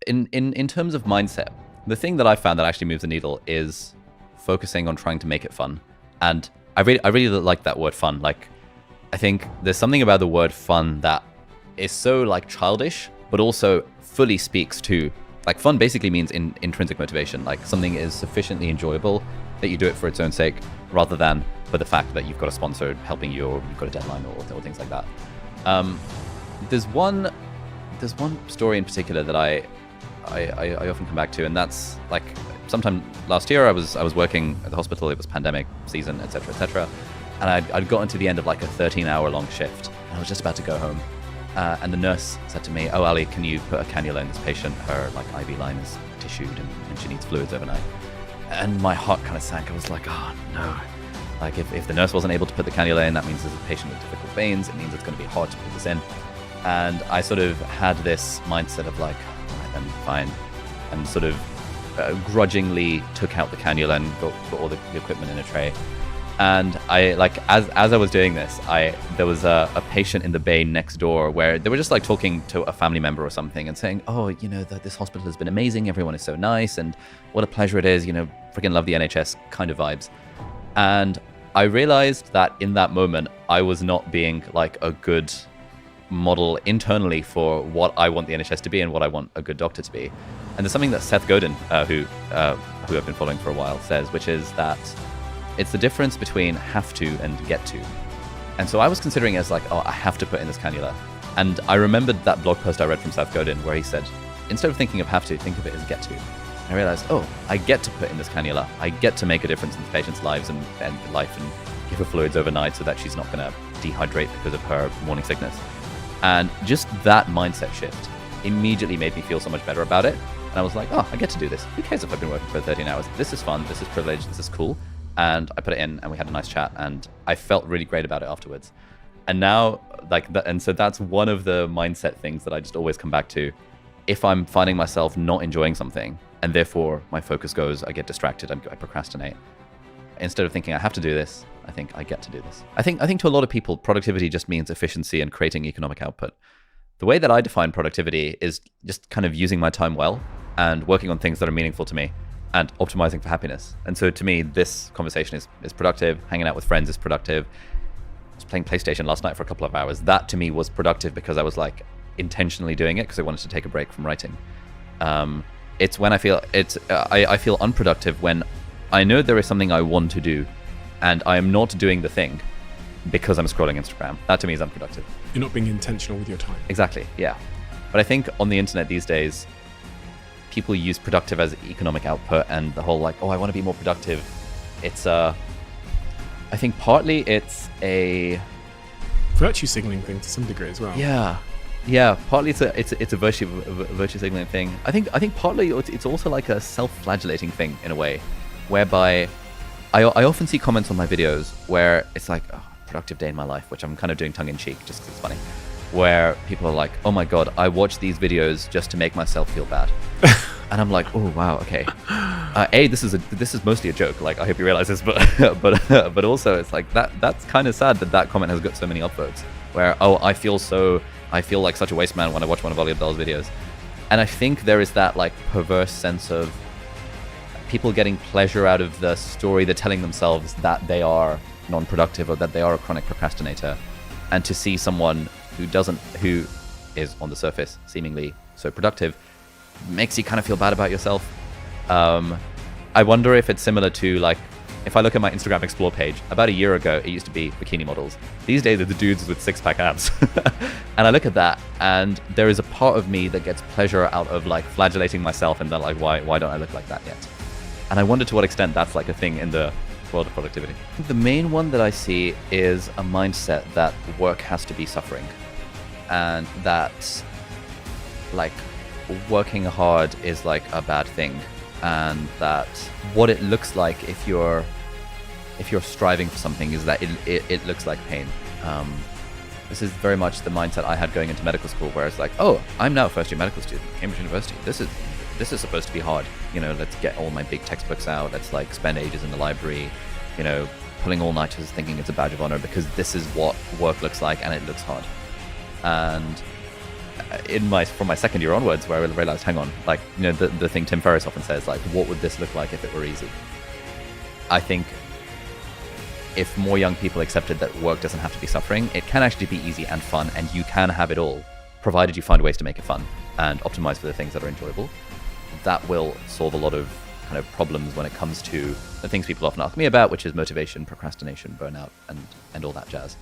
in terms of mindset, the thing that I found that actually moves the needle is focusing on trying to make it fun. And I really like that word fun. Like, I think there's something about the word fun that is so like childish, but also fully speaks to, like, fun basically means intrinsic motivation. Like, something is sufficiently enjoyable that you do it for its own sake, rather than for the fact that you've got a sponsor helping you, or you've got a deadline, or things like that. There's one story in particular that I often come back to, and that's like, sometime last year I was working at the hospital. It was pandemic season, etc., and I'd gotten to the end of like a 13-hour long shift, and I was just about to go home, and the nurse said to me, "Oh, Ali, can you put a cannula in this patient? Her like IV line is tissued and she needs fluids overnight." And my heart kind of sank. I was like, oh no. Like, if the nurse wasn't able to put the cannula in, that means there's a patient with difficult veins. It means it's going to be hard to put this in. And I sort of had this mindset of like, all right, then fine, and sort of grudgingly took out the cannula and got all the equipment in a tray. And I, like, as I was doing this, there was a patient in the bay next door where they were just like talking to a family member or something and saying, "Oh, you know, this hospital has been amazing. Everyone is so nice, and what a pleasure it is. You know, freaking love the NHS," kind of vibes. And I realized that in that moment, I was not being like a good model internally for what I want the NHS to be and what I want a good doctor to be. And there's something that Seth Godin, who I've been following for a while, says, which is that it's the difference between have to and get to. And so I was considering it as like, oh, I have to put in this cannula. And I remembered that blog post I read from Seth Godin where he said, instead of thinking of have to, think of it as get to. I realized, oh, I get to put in this cannula. I get to make a difference in this patient's lives and life, and give her fluids overnight so that she's not going to dehydrate because of her morning sickness. And just that mindset shift immediately made me feel so much better about it. And I was like, oh, I get to do this. Who cares if I've been working for 13 hours? This is fun. This is privilege. This is cool. And I put it in, and we had a nice chat, and I felt really great about it afterwards. And now, like, and so that's one of the mindset things that I just always come back to. If I'm finding myself not enjoying something, and therefore my focus goes, I get distracted, I procrastinate. Instead of thinking I have to do this, I think I get to do this. I think to a lot of people, productivity just means efficiency and creating economic output. The way that I define productivity is just kind of using my time well and working on things that are meaningful to me and optimizing for happiness. And so to me, this conversation is productive. Hanging out with friends is productive. I was playing PlayStation last night for a couple of hours. That to me was productive because I was like intentionally doing it because I wanted to take a break from writing. It's when I feel I feel unproductive when I know there is something I want to do and I am not doing the thing because I'm scrolling Instagram. That to me is unproductive. You're not being intentional with your time. Exactly, yeah. But I think on the internet these days, people use productive as economic output, and the whole like, oh, I want to be more productive. It's I think partly it's a virtue signaling thing to some degree as well. Yeah. Partly it's a virtue signaling thing. I think partly it's also like a self-flagellating thing in a way, whereby I often see comments on my videos where it's like, oh, productive day in my life, which I'm kind of doing tongue in cheek just because it's funny, where people are like, oh my god, I watch these videos just to make myself feel bad. And I'm like, oh wow, okay. This is mostly a joke. Like, I hope you realize this, but also it's like that's kind of sad that comment has got so many upvotes. Where, oh, I feel like such a waste man when I watch one of Abdaal's videos. And I think there is that like perverse sense of people getting pleasure out of the story they're telling themselves that they are non-productive or that they are a chronic procrastinator, and to see someone who is on the surface seemingly so productive makes you kind of feel bad about yourself. I wonder if it's similar to, like, if I look at my Instagram Explore page, about a year ago, it used to be bikini models. These days, it's the dudes with six-pack abs. And I look at that, and there is a part of me that gets pleasure out of, like, flagellating myself and then, like, why don't I look like that yet? And I wonder to what extent that's, like, a thing in the world of productivity. I think the main one that I see is a mindset that work has to be suffering. And that, like, working hard is, like, a bad thing. And that what it looks like if you're striving for something is that it looks like pain. This is very much the mindset I had going into medical school, where it's like, oh, I'm now a first year medical student at Cambridge University. This is supposed to be hard. You know, let's get all my big textbooks out. Let's like spend ages in the library, you know, pulling all-nighters, thinking it's a badge of honor because this is what work looks like and it looks hard. And from my second year onwards, where I realized, hang on, like, you know, the thing Tim Ferriss often says, like, what would this look like if it were easy? I think if more young people accepted that work doesn't have to be suffering, it can actually be easy and fun, and you can have it all, provided you find ways to make it fun and optimize for the things that are enjoyable. That will solve a lot of kind of problems when it comes to the things people often ask me about, which is motivation, procrastination, burnout, and all that jazz.